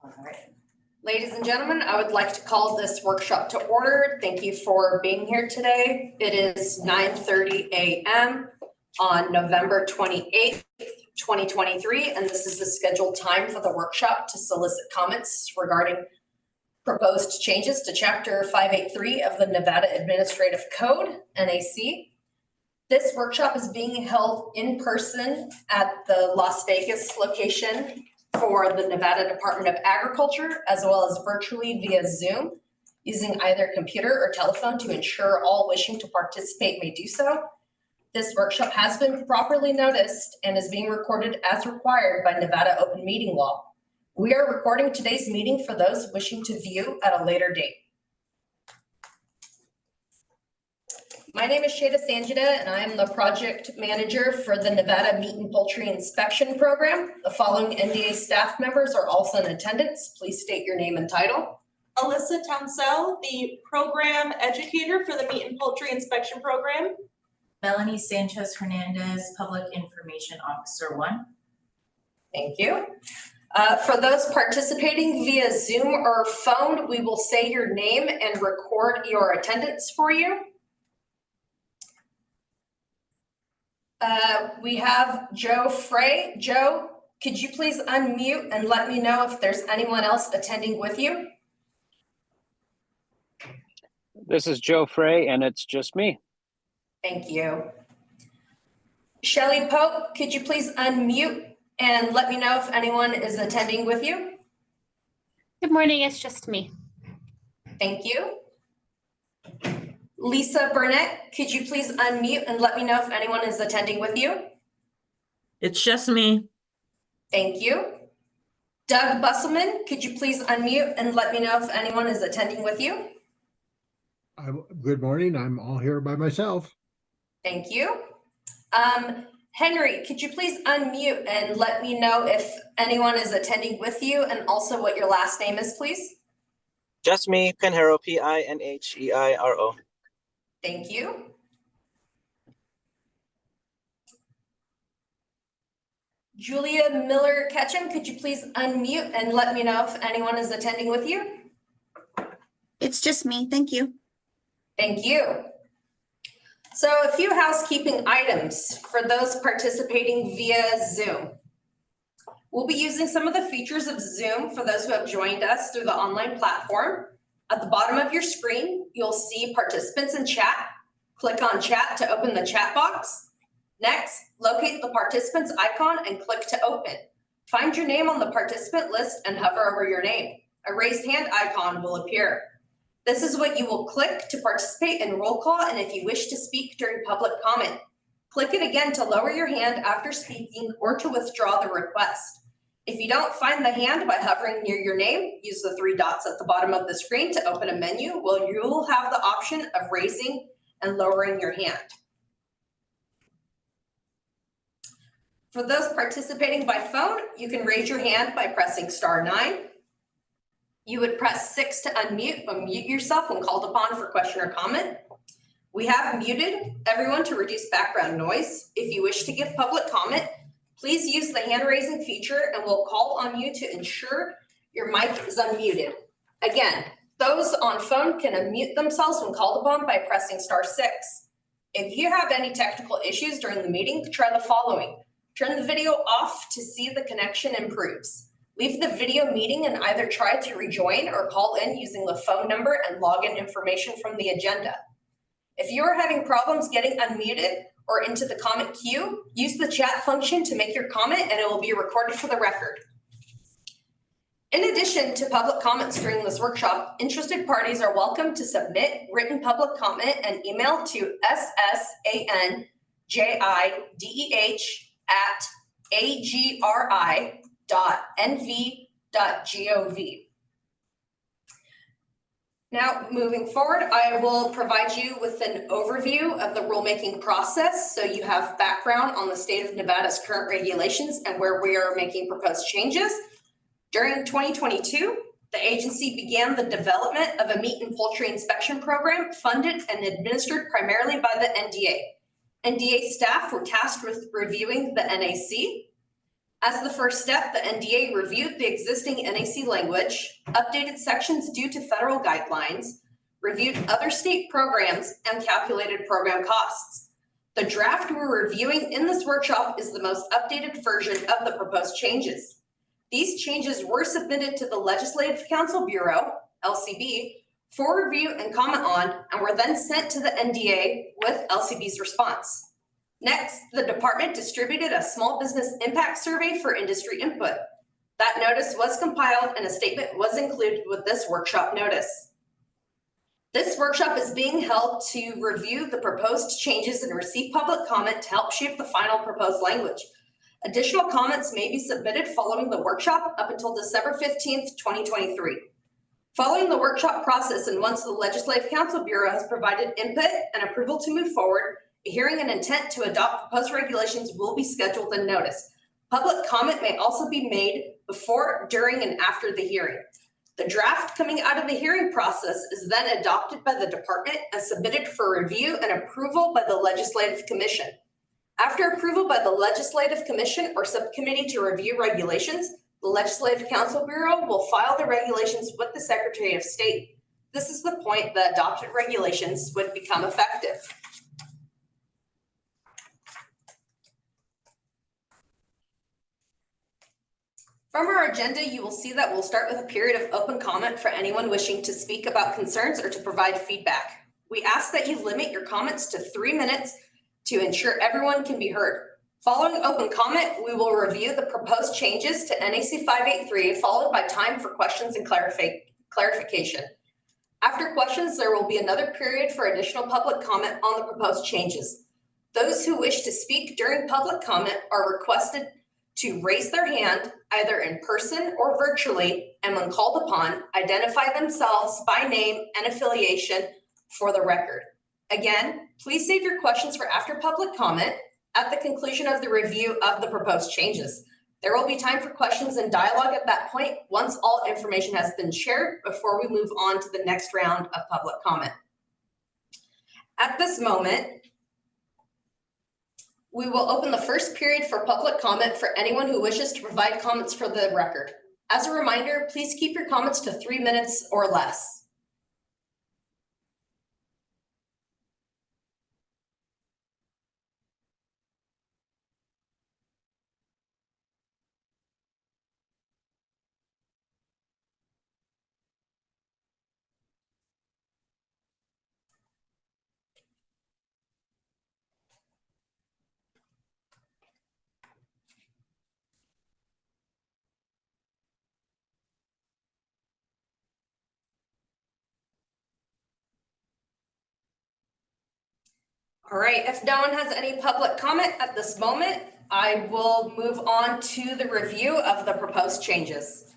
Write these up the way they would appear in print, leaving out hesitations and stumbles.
All right. Ladies and gentlemen, I would like to call this workshop to order. Thank you for being here today. It is 9:30 a.m. on November 28th, 2023, and this is the scheduled time for the workshop to solicit comments regarding proposed changes to Chapter 583 of the Nevada Administrative Code, NAC. This workshop is being held in person at the Las Vegas location for the Nevada Department of Agriculture, as well as virtually via Zoom, using either computer or telephone to ensure all wishing to participate may do so. This workshop has been properly noticed and is being recorded as required by Nevada open meeting law. We are recording today's meeting for those wishing to view at a later date. My name is Shada Sanjita, and I am the project manager for the Nevada Meat and Poultry Inspection Program. The following NDA staff members are also in attendance. Please state your name and title. Alyssa Townsell, the program educator for the Meat and Poultry Inspection Program. Melanie Sanchez Hernandez, Public Information Officer 1. Thank you. For those participating via Zoom or phone, we will say your name and record your attendance for you. We have Joe Frey. Joe, could you please unmute and let me know if there's anyone else attending with you? This is Joe Frey, and it's just me. Thank you. Shelly Pope, could you please unmute and let me know if anyone is attending with you? Good morning, it's just me. Thank you. Lisa Burnett, could you please unmute and let me know if anyone is attending with you? It's just me. Thank you. Doug Busselman, could you please unmute and let me know if anyone is attending with you? Good morning, I'm all here by myself. Thank you. Henry, could you please unmute and let me know if anyone is attending with you and also what your last name is, please? Just me, Pinheiro, Pinheiro. Thank you. Julia Miller Ketchum, could you please unmute and let me know if anyone is attending with you? It's just me, thank you. Thank you. So a few housekeeping items for those participating via Zoom. We'll be using some of the features of Zoom for those who have joined us through the online platform. At the bottom of your screen, you'll see participants in chat. Click on chat to open the chat box. Next, locate the participants icon and click to open. Find your name on the participant list and hover over your name. A raised hand icon will appear. This is what you will click to participate in roll call and if you wish to speak during public comment. Click it again to lower your hand after speaking or to withdraw the request. If you don't find the hand by hovering near your name, use the three dots at the bottom of the screen to open a menu where you will have the option of raising and lowering your hand. For those participating by phone, you can raise your hand by pressing *9. You would press 6 to unmute or mute yourself when called upon for question or comment. We have muted everyone to reduce background noise. If you wish to give public comment, please use the hand raising feature and we'll call on you to ensure your mic is unmuted. Again, those on phone can unmute themselves when called upon by pressing *6. If you have any technical issues during the meeting, try the following. Turn the video off to see the connection improves. Leave the video meeting and either try to rejoin or call in using the phone number and login information from the agenda. If you are having problems getting unmuted or into the comment queue, use the chat function to make your comment and it will be recorded for the record. In addition to public comments during this workshop, interested parties are welcome to submit written public comment and email to ssanjideh@agri.nv.gov. Now, moving forward, I will provide you with an overview of the rulemaking process so you have background on the state of Nevada's current regulations and where we are making proposed changes. During 2022, the agency began the development of a meat and poultry inspection program funded and administered primarily by the NDA. NDA staff were tasked with reviewing the NAC. As the first step, the NDA reviewed the existing NAC language, updated sections due to federal guidelines, reviewed other state programs, and calculated program costs. The draft we're reviewing in this workshop is the most updated version of the proposed changes. These changes were submitted to the Legislative Counsel Bureau, LCB, for review and comment on, and were then sent to the NDA with LCB's response. Next, the department distributed a small business impact survey for industry input. That notice was compiled and a statement was included with this workshop notice. This workshop is being held to review the proposed changes and receive public comment to help shape the final proposed language. Additional comments may be submitted following the workshop up until December 15th, 2023. Following the workshop process and once the Legislative Counsel Bureau has provided input and approval to move forward, a hearing and intent to adopt proposed regulations will be scheduled and noticed. Public comment may also be made before, during, and after the hearing. The draft coming out of the hearing process is then adopted by the department and submitted for review and approval by the Legislative Commission. After approval by the Legislative Commission or subcommittee to review regulations, the Legislative Counsel Bureau will file the regulations with the Secretary of State. This is the point that adopted regulations would become effective. From our agenda, you will see that we'll start with a period of open comment for anyone wishing to speak about concerns or to provide feedback. We ask that you limit your comments to 3 minutes to ensure everyone can be heard. Following open comment, we will review the proposed changes to NAC 583, followed by time for questions and clarification. After questions, there will be another period for additional public comment on the proposed changes. Those who wish to speak during public comment are requested to raise their hand either in person or virtually, and when called upon, identify themselves by name and affiliation for the record. Again, please save your questions for after public comment at the conclusion of the review of the proposed changes. There will be time for questions and dialogue at that point once all information has been shared before we move on to the next round of public comment. At this moment, we will open the first period for public comment for anyone who wishes to provide comments for the record. As a reminder, please keep your comments to 3 minutes or less. All right, if no one has any public comment at this moment, I will move on to the review of the proposed changes.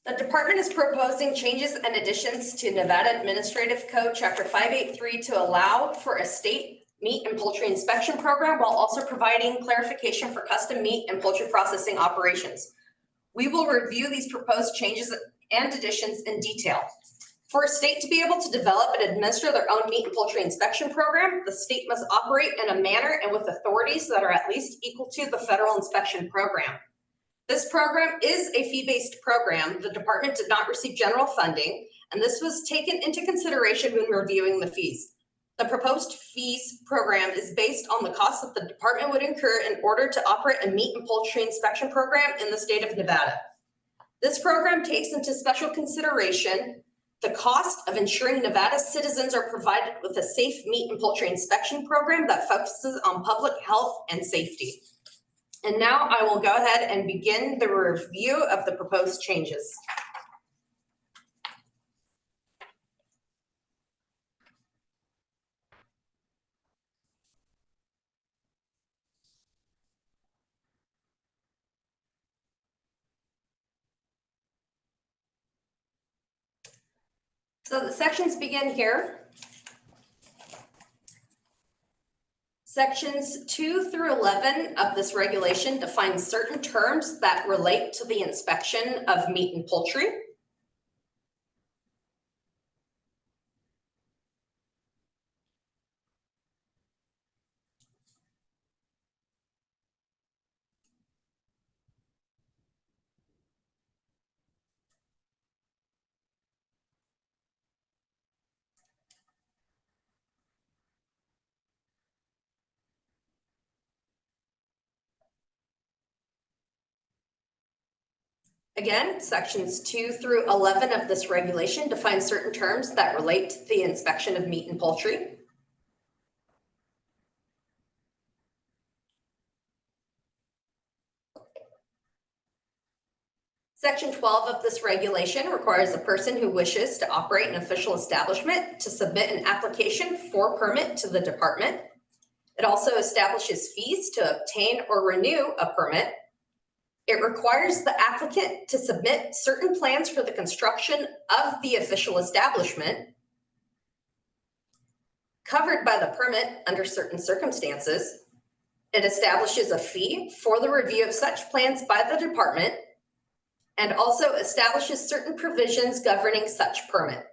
The department is proposing changes and additions to Nevada Administrative Code, Chapter 583, to allow for a state meat and poultry inspection program while also providing clarification for custom meat and poultry processing operations. We will review these proposed changes and additions in detail. For a state to be able to develop and administer their own meat and poultry inspection program, the state must operate in a manner and with authorities that are at least equal to the federal inspection program. This program is a fee-based program. The department did not receive general funding, and this was taken into consideration when reviewing the fees. The proposed fees program is based on the costs that the department would incur in order to operate a meat and poultry inspection program in the state of Nevada. This program takes into special consideration the cost of ensuring Nevada citizens are provided with a safe meat and poultry inspection program that focuses on public health and safety. And now I will go ahead and begin the review of the proposed changes. So the sections begin here. Sections 2 through 11 of this regulation define certain terms that relate to the inspection of meat and poultry. Again, sections 2 through 11 of this regulation define certain terms that relate to the inspection of meat and poultry. Section 12 of this regulation requires a person who wishes to operate an official establishment to submit an application for permit to the department. It also establishes fees to obtain or renew a permit. It requires the applicant to submit certain plans for the construction of the official establishment covered by the permit under certain circumstances. It establishes a fee for the review of such plans by the department and also establishes certain provisions governing such permit.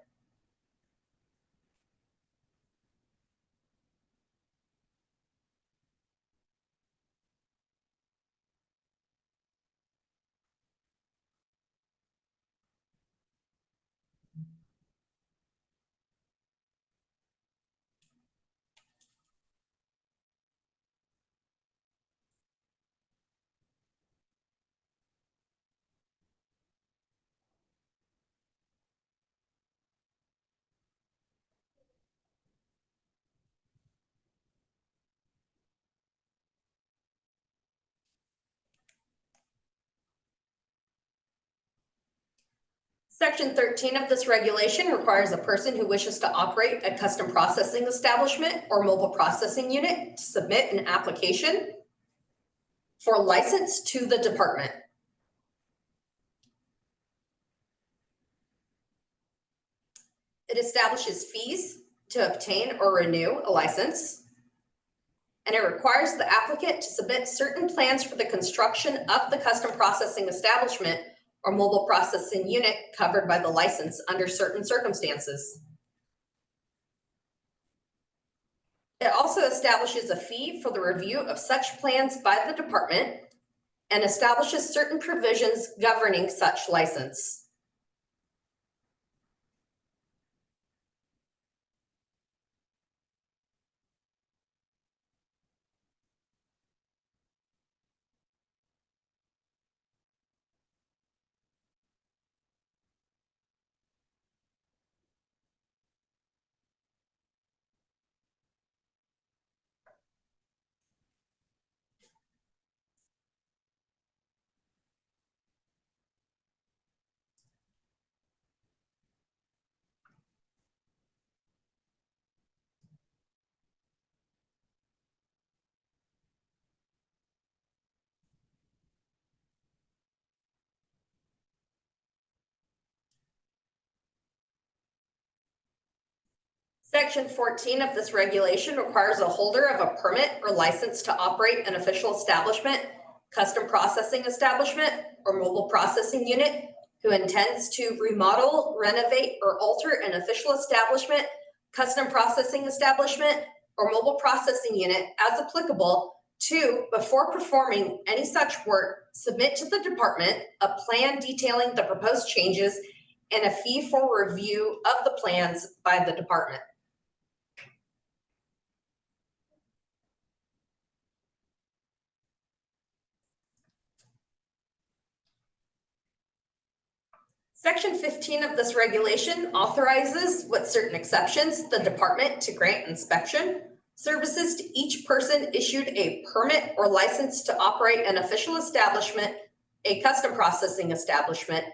Section 13 of this regulation requires a person who wishes to operate a custom processing establishment or mobile processing unit to submit an application for license to the department. It establishes fees to obtain or renew a license, and it requires the applicant to submit certain plans for the construction of the custom processing establishment or mobile processing unit covered by the license under certain circumstances. It also establishes a fee for the review of such plans by the department and establishes certain provisions governing such license. Section 14 of this regulation requires a holder of a permit or license to operate an official establishment, custom processing establishment, or mobile processing unit who intends to remodel, renovate, or alter an official establishment, custom processing establishment, or mobile processing unit as applicable to, before performing any such work, submit to the department a plan detailing the proposed changes and a fee for review of the plans by the department. Section 15 of this regulation authorizes, with certain exceptions, the department to grant inspection services to each person issued a permit or license to operate an official establishment, a custom processing establishment,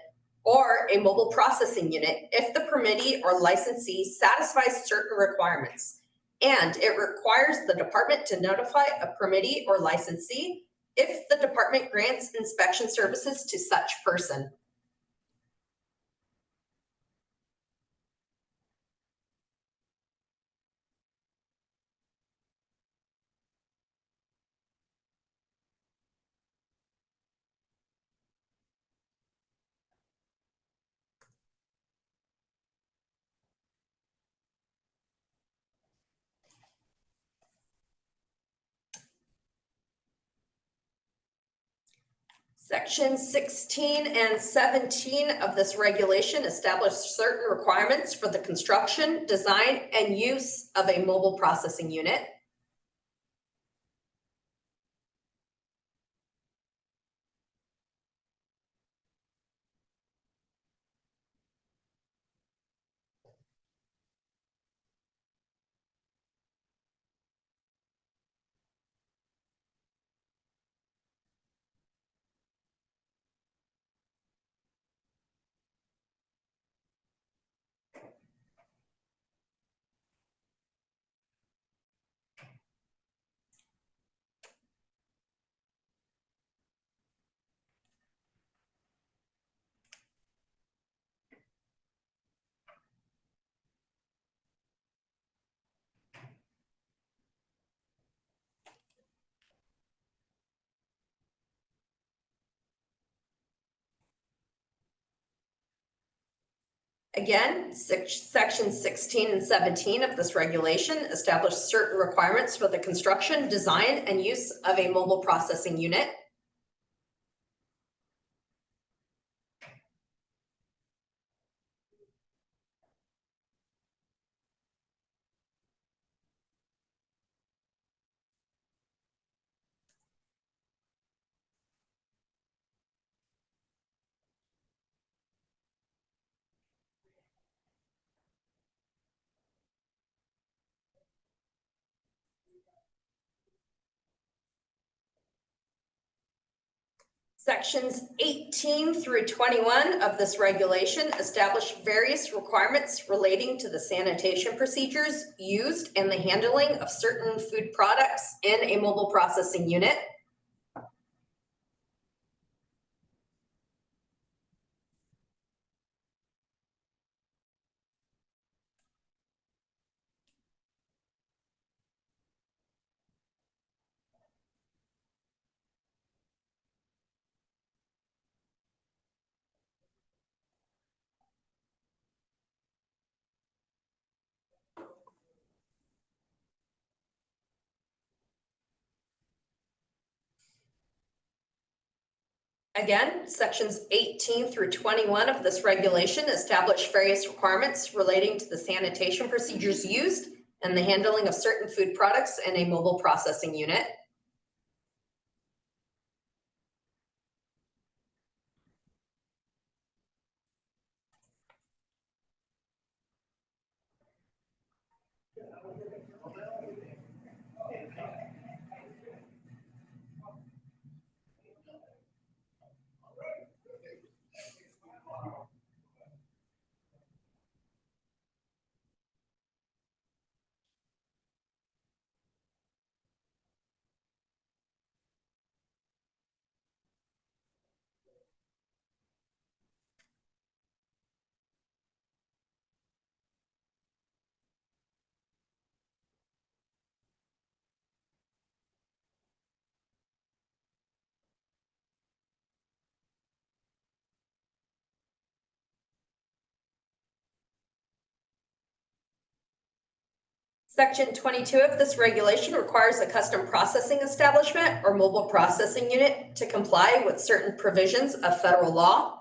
or a mobile processing unit if the permittee or licensee satisfies certain requirements. And it requires the department to notify a permittee or licensee if the department grants inspection services to such person. Section 16 and 17 of this regulation establish certain requirements for the construction, design, and use of a mobile processing unit. Again, section 16 and 17 of this regulation establish certain requirements for the construction, design, and use of a mobile processing unit. Sections 18 through 21 of this regulation establish various requirements relating to the sanitation procedures used and the handling of certain food products in a mobile processing unit. Again, sections 18 through 21 of this regulation establish various requirements relating to the sanitation procedures used and the handling of certain food products in a mobile processing unit. Section 22 of this regulation requires a custom processing establishment or mobile processing unit to comply with certain provisions of federal law.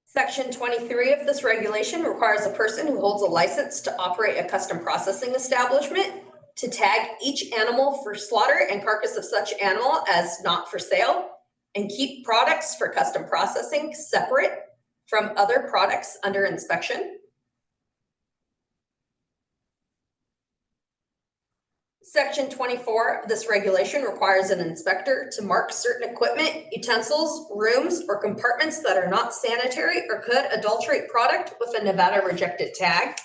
Section 23 of this regulation requires a person who holds a license to operate a custom processing establishment to tag each animal for slaughter and carcass of such animal as not for sale, and keep products for custom processing separate from other products under inspection. Section 24 of this regulation requires an inspector to mark certain equipment, utensils, rooms, or compartments that are not sanitary or could adulterate product with a Nevada rejected tag.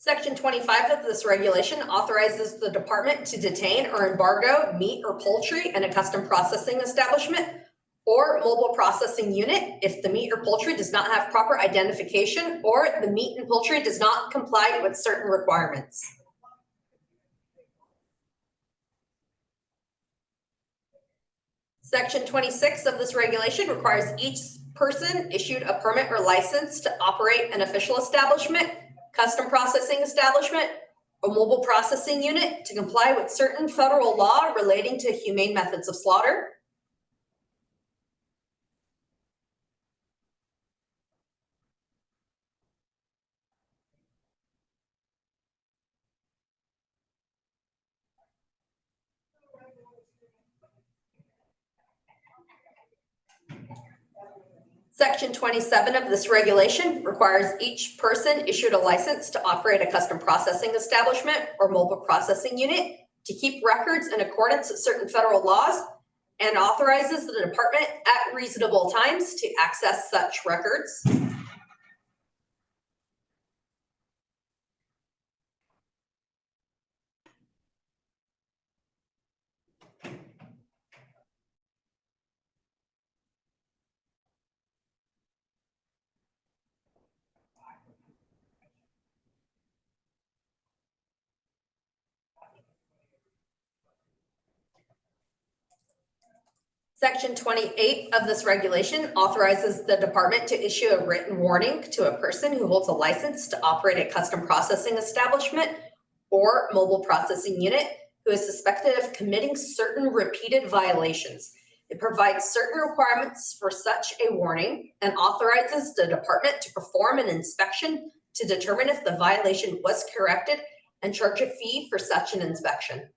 Section 25 of this regulation authorizes the department to detain or embargo meat or poultry in a custom processing establishment or mobile processing unit if the meat or poultry does not have proper identification or the meat and poultry does not comply with certain requirements. Section 26 of this regulation requires each person issued a permit or license to operate an official establishment, custom processing establishment, or mobile processing unit to comply with certain federal law relating to humane methods of slaughter. Section 27 of this regulation requires each person issued a license to operate a custom processing establishment or mobile processing unit to keep records in accordance with certain federal laws and authorizes the department at reasonable times to access such records. Section 28 of this regulation authorizes the department to issue a written warning to a person who holds a license to operate a custom processing establishment or mobile processing unit who is suspected of committing certain repeated violations. It provides certain requirements for such a warning and authorizes the department to perform an inspection to determine if the violation was corrected and charge a fee for such an inspection.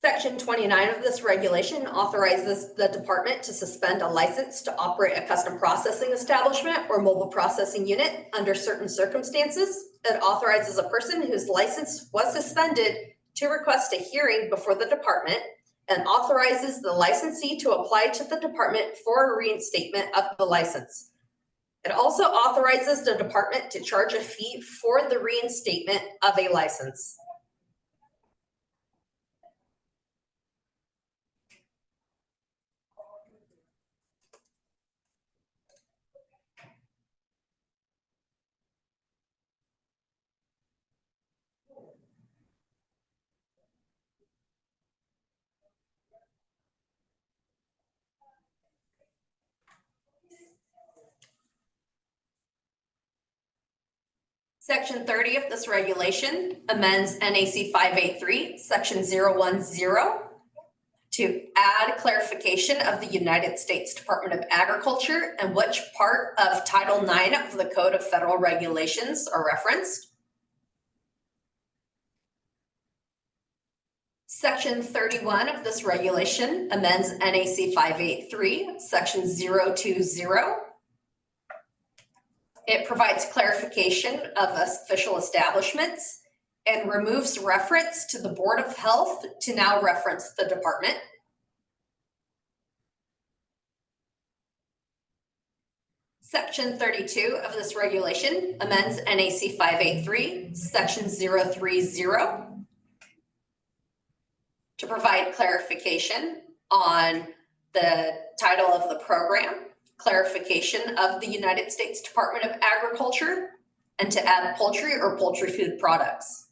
Section 29 of this regulation authorizes the department to suspend a license to operate a custom processing establishment or mobile processing unit under certain circumstances. It authorizes a person whose license was suspended to request a hearing before the department and authorizes the licensee to apply to the department for a reinstatement of the license. It also authorizes the department to charge a fee for the reinstatement of a license. Section 30 of this regulation amends NAC 583, section 010 to add clarification of the United States Department of Agriculture and which part of Title 9 of the Code of Federal Regulations are referenced. Section 31 of this regulation amends NAC 583, section 020. It provides clarification of official establishments and removes reference to the Board of Health to now reference the department. Section 32 of this regulation amends NAC 583, section 030 to provide clarification on the title of the program, clarification of the United States Department of Agriculture, and to add poultry or poultry food products.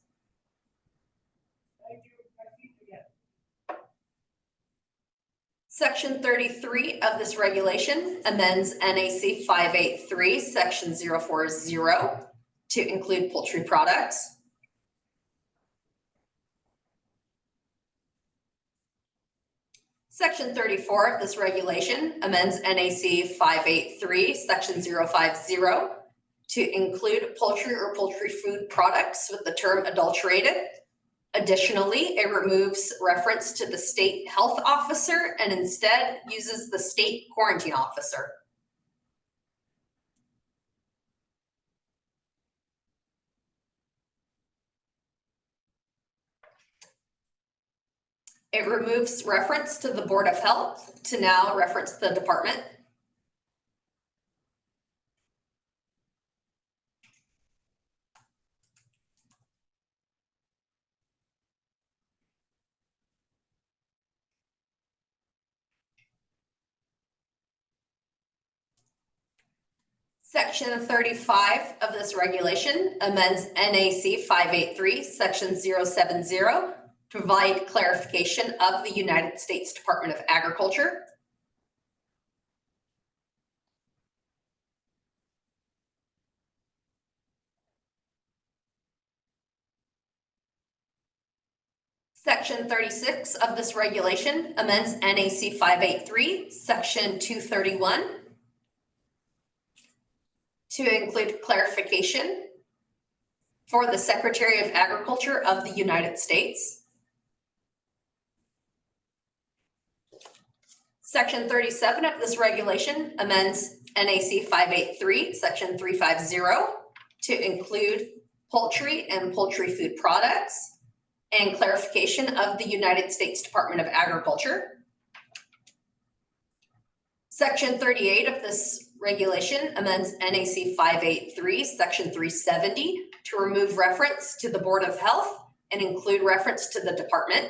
Section 33 of this regulation amends NAC 583, section 040 to include poultry products. Section 34 of this regulation amends NAC 583, section 050 to include poultry or poultry food products with the term adulterated. Additionally, it removes reference to the state health officer and instead uses the state quarantine officer. It removes reference to the Board of Health to now reference the department. Section 35 of this regulation amends NAC 583, Section 070, to provide clarification of the United States Department of Agriculture. Section 36 of this regulation amends NAC 583, Section 231, to include clarification for the Secretary of Agriculture of the United States. Section 37 of this regulation amends NAC 583, Section 350, to include poultry and poultry food products and clarification of the United States Department of Agriculture. Section 38 of this regulation amends NAC 583, Section 370, to remove reference to the Board of Health and include reference to the department.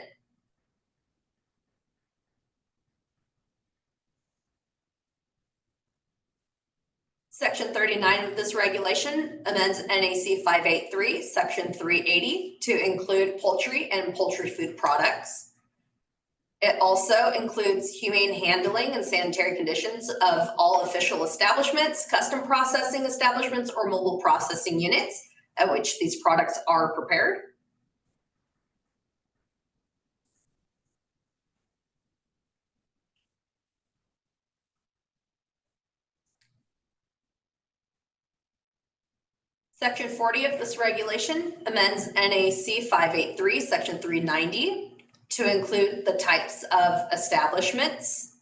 Section 39 of this regulation amends NAC 583, Section 380, to include poultry and poultry food products. It also includes humane handling and sanitary conditions of all official establishments, custom processing establishments, or mobile processing units at which these products are prepared. Section 40 of this regulation amends NAC 583, Section 390, to include the types of establishments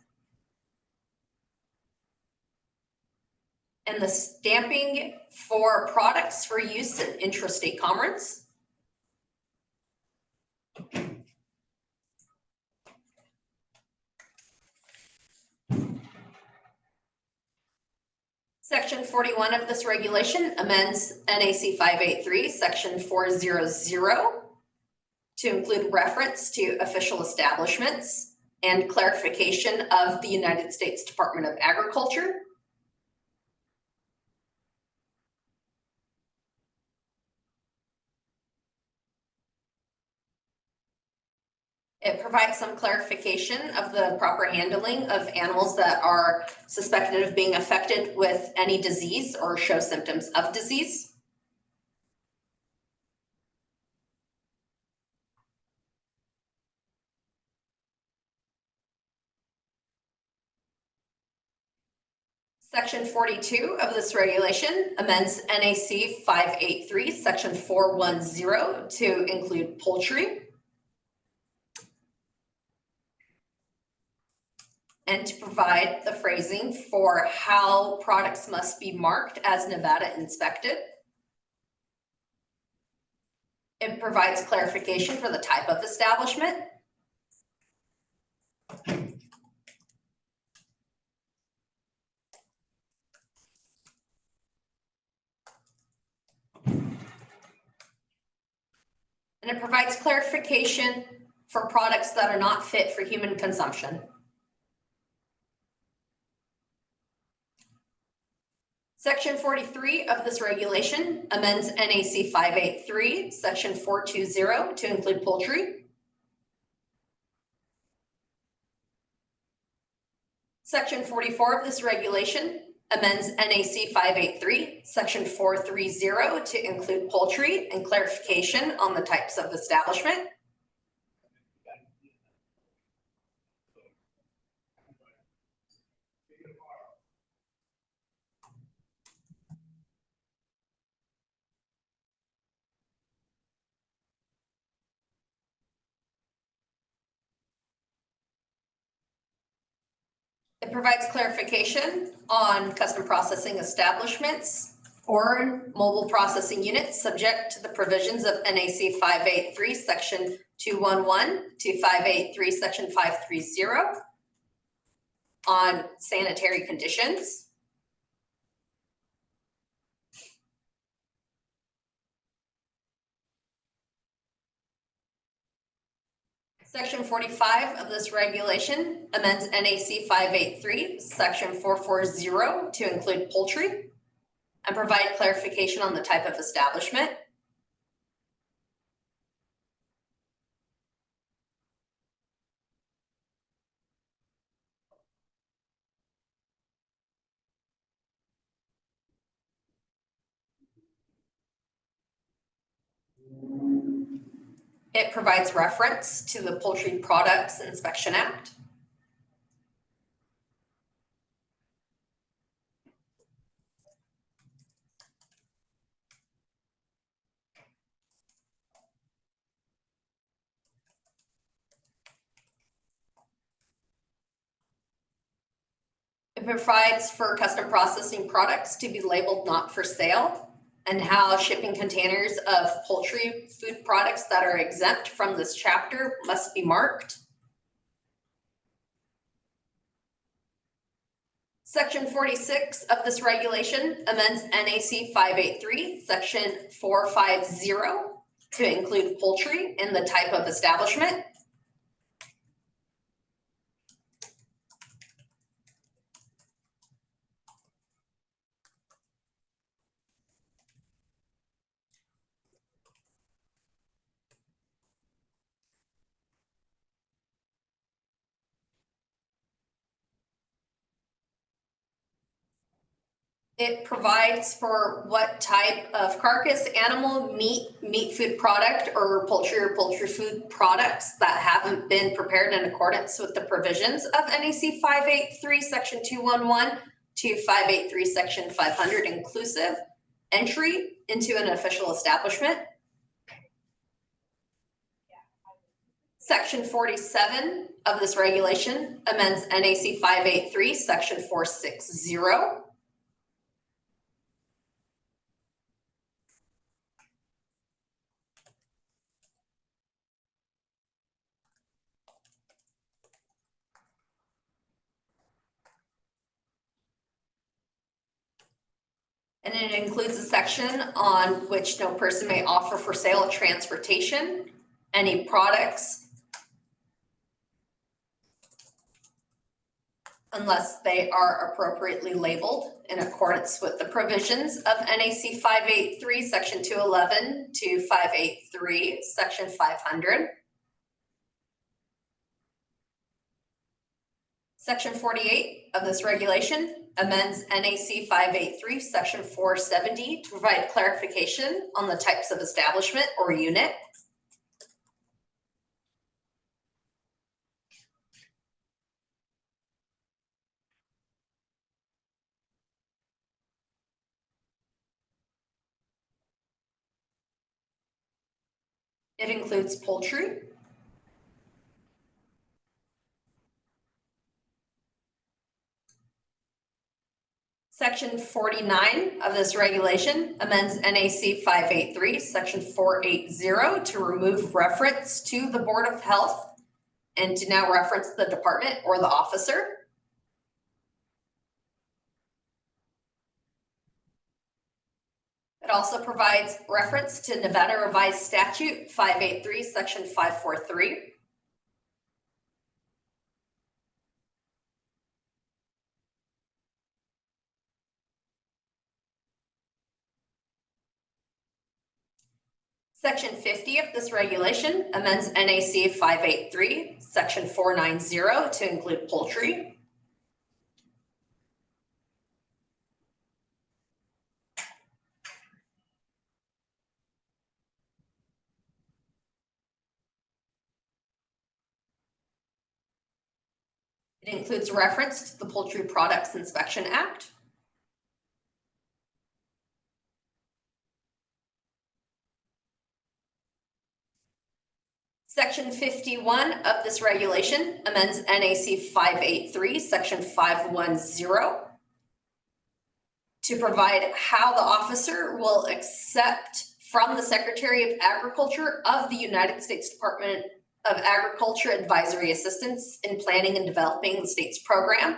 and the stamping for products for use in intrastate commerce. Section 41 of this regulation amends NAC 583, Section 400, to include reference to official establishments and clarification of the United States Department of Agriculture. It provides some clarification of the proper handling of animals that are suspected of being affected with any disease or show symptoms of disease. Section 42 of this regulation amends NAC 583, Section 410, to include poultry and to provide the phrasing for how products must be marked as Nevada inspected. It provides clarification for the type of establishment. And it provides clarification for products that are not fit for human consumption. Section 43 of this regulation amends NAC 583, Section 420, to include poultry. Section 44 of this regulation amends NAC 583, Section 430, to include poultry and clarification on the types of establishment. It provides clarification on custom processing establishments or mobile processing units subject to the provisions of NAC 583, Section 211 to 583, Section 530 on sanitary conditions. Section 45 of this regulation amends NAC 583, Section 440, to include poultry. and provide clarification on the type of establishment. It provides reference to the Poultry Products Inspection Act. It provides for custom processing products to be labeled not for sale, and how shipping containers of poultry food products that are exempt from this chapter must be marked. Section 46 of this regulation amends NAC 583, section 450 to include poultry in the type of establishment. It provides for what type of carcass, animal, meat food product, or poultry food products that haven't been prepared in accordance with the provisions of NAC 583, section 211 to 583, section 500 inclusive, entry into an official establishment. Section 47 of this regulation amends NAC 583, section 460. And it includes a section on which no person may offer for sale or transportation any products unless they are appropriately labeled in accordance with the provisions of NAC 583, section 211 to 583, section 500. Section 48 of this regulation amends NAC 583, section 470 to provide clarification on the types of establishment or unit. It includes poultry, Section 49 of this regulation amends NAC 583, section 480 to remove reference to the Board of Health and to now reference the department or the officer. It also provides reference to Nevada Revised Statute 583, section 543. Section 50 of this regulation amends NAC 583, section 490 to include poultry. It includes reference to the Poultry Products Inspection Act. Section 51 of this regulation amends NAC 583, section 510 to provide how the officer will accept from the Secretary of Agriculture of the United States Department of Agriculture advisory assistance in planning and developing the state's program.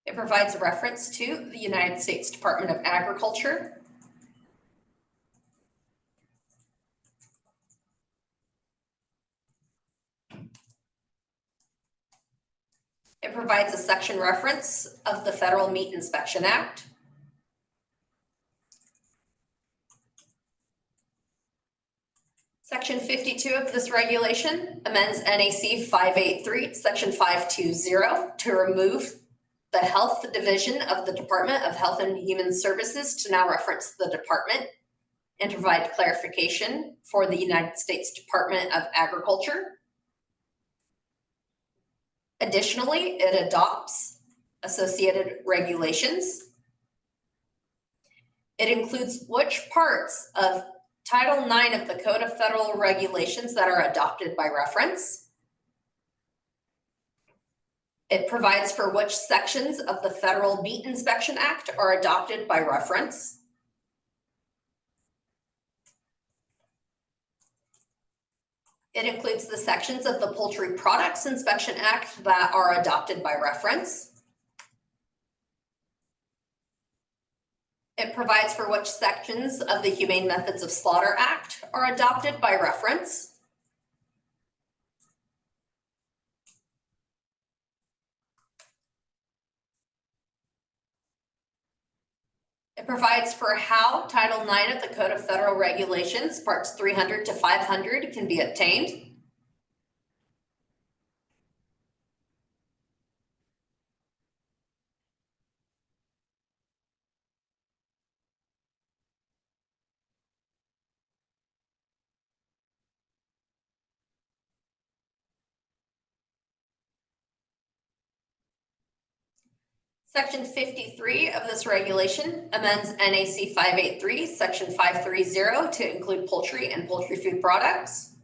It provides a reference to the United States Department of Agriculture. It provides a section reference of the Federal Meat Inspection Act. Section 52 of this regulation amends NAC 583, Section 520 to remove the Health Division of the Department of Health and Human Services to now reference the department and to provide clarification for the United States Department of Agriculture. Additionally, it adopts associated regulations. It includes which parts of Title IX of the Code of Federal Regulations that are adopted by reference. It provides for which sections of the Federal Meat Inspection Act are adopted by reference. It includes the sections of the Poultry Products Inspection Act that are adopted by reference. It provides for which sections of the Humane Methods of Slaughter Act are adopted by reference. It provides for how Title IX of the Code of Federal Regulations, Parts 300 to 500 can be obtained. Section 53 of this regulation amends NAC 583, Section 530 to include poultry and poultry food products.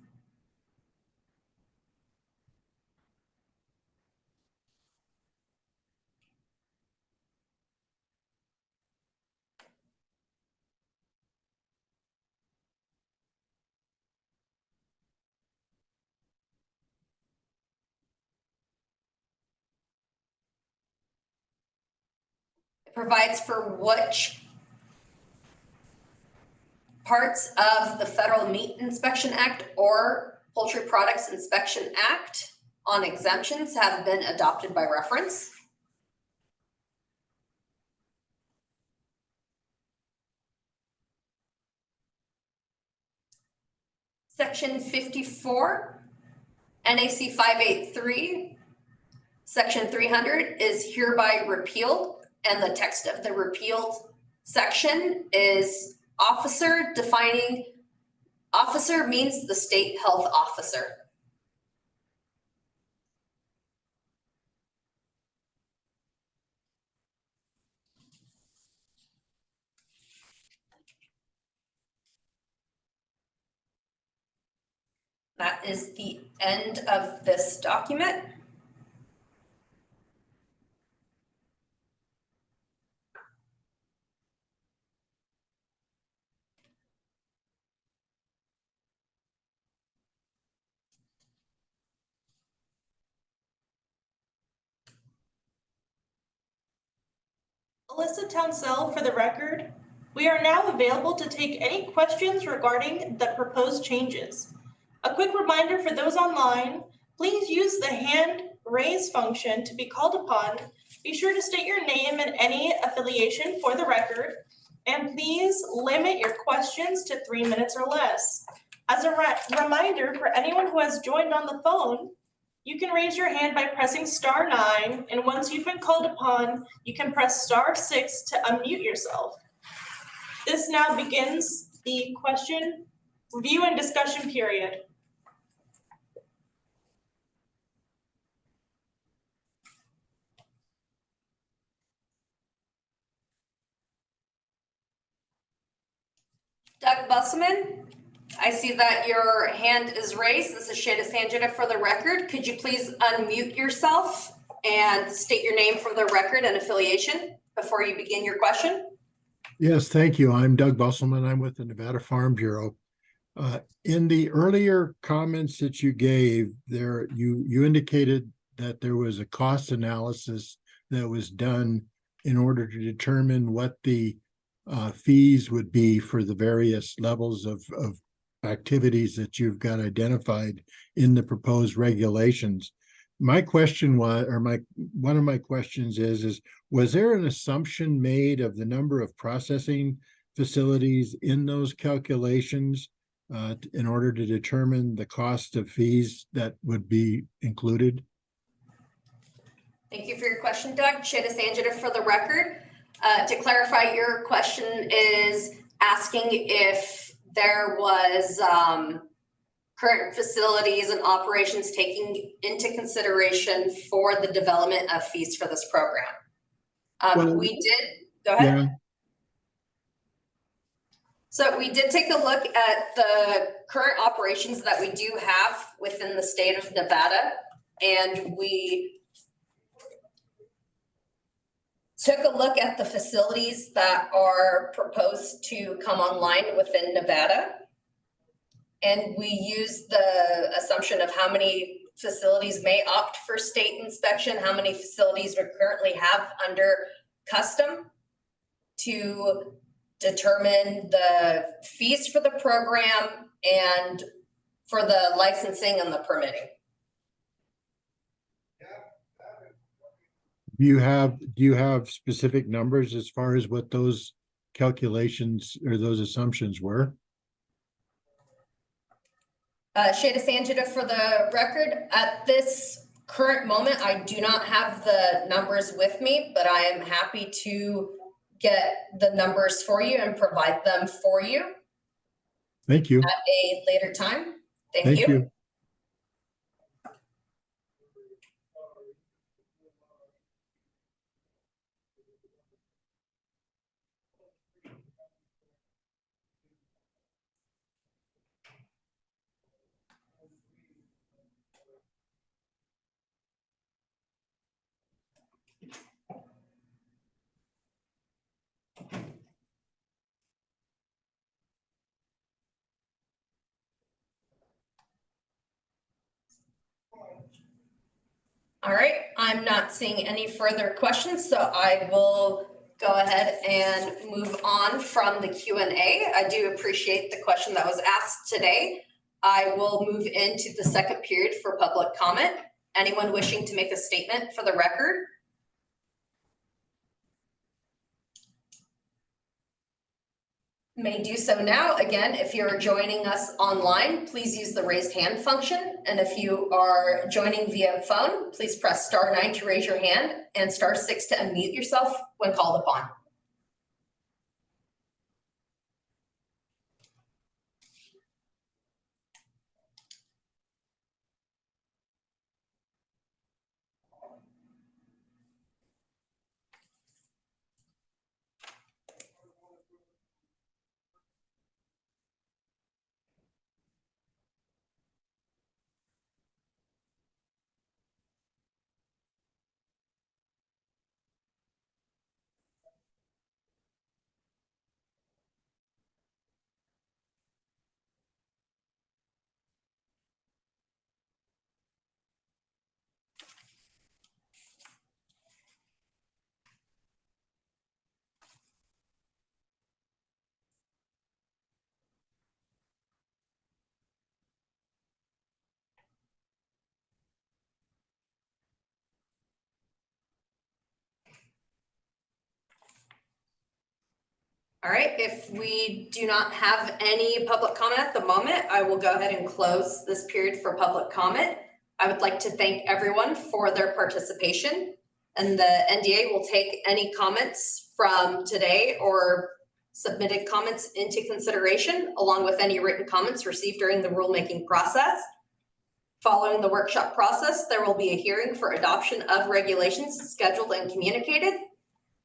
It provides for which parts of the Federal Meat Inspection Act or Poultry Products Inspection Act on exemptions have been adopted by reference. Section 54, NAC 583, Section 300 is hereby repealed, and the text of the repealed section is officer, defining officer means the state health officer. That is the end of this document. Alyssa Townsell for the record. We are now available to take any questions regarding the proposed changes. A quick reminder for those online, please use the hand raise function to be called upon. Be sure to state your name and any affiliation for the record, and please limit your questions to 3 minutes or less. As a reminder for anyone who has joined on the phone, you can raise your hand by pressing *9, and once you've been called upon, you can press *6 to unmute yourself. This now begins the question, review, and discussion period. Doug Busselman, I see that your hand is raised. This is Shada Sanjita for the record. Could you please unmute yourself and state your name for the record and affiliation before you begin your question? Yes, thank you. I'm Doug Busselman. I'm with the Nevada Farm Bureau. In the earlier comments that you gave there, you indicated that there was a cost analysis that was done in order to determine what the fees would be for the various levels of activities that you've got identified in the proposed regulations. my question was, or one of my questions is, was there an assumption made of the number of processing facilities in those calculations in order to determine the cost of fees that would be included? Thank you for your question, Doug. Shada Sanjita for the record. To clarify, your question is asking if there was current facilities and operations taking into consideration for the development of fees for this program. Well, We did, go ahead. Yeah. So we did take a look at the current operations that we do have within the state of Nevada, and we took a look at the facilities that are proposed to come online within Nevada. And we used the assumption of how many facilities may opt for state inspection, how many facilities we currently have under custom to determine the fees for the program and for the licensing and the permitting. Do you have specific numbers as far as what those calculations or those assumptions were? Shada Sanjita for the record, at this current moment, I do not have the numbers with me, but I am happy to get the numbers for you and provide them for you Thank you. at a later time. Thank you. All right, I'm not seeing any further questions, so I will go ahead and move on from the Q&A. I do appreciate the question that was asked today. I will move into the second period for public comment. Anyone wishing to make a statement for the record? May do so now. Again, if you're joining us online, please use the raised hand function. And if you are joining via phone, please press *9 to raise your hand and *6 to unmute yourself when called upon. All right, if we do not have any public comment at the moment, I will go ahead and close this period for public comment. I would like to thank everyone for their participation, and the NDA will take any comments from today or submitted comments into consideration, along with any written comments received during the rulemaking process. Following the workshop process, there will be a hearing for adoption of regulations scheduled and communicated.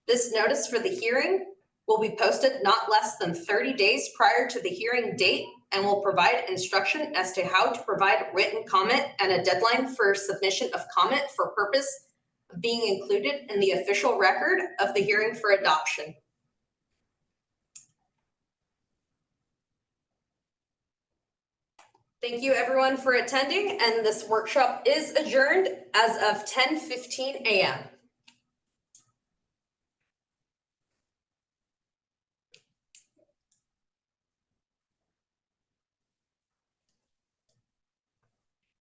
This notice for the hearing will be posted not less than 30 days prior to the hearing date and will provide instruction as to how to provide written comment and a deadline for submission of comment for purpose of being included in the official record of the hearing for adoption. Thank you everyone for attending, and this workshop is adjourned as of 10:15 a.m.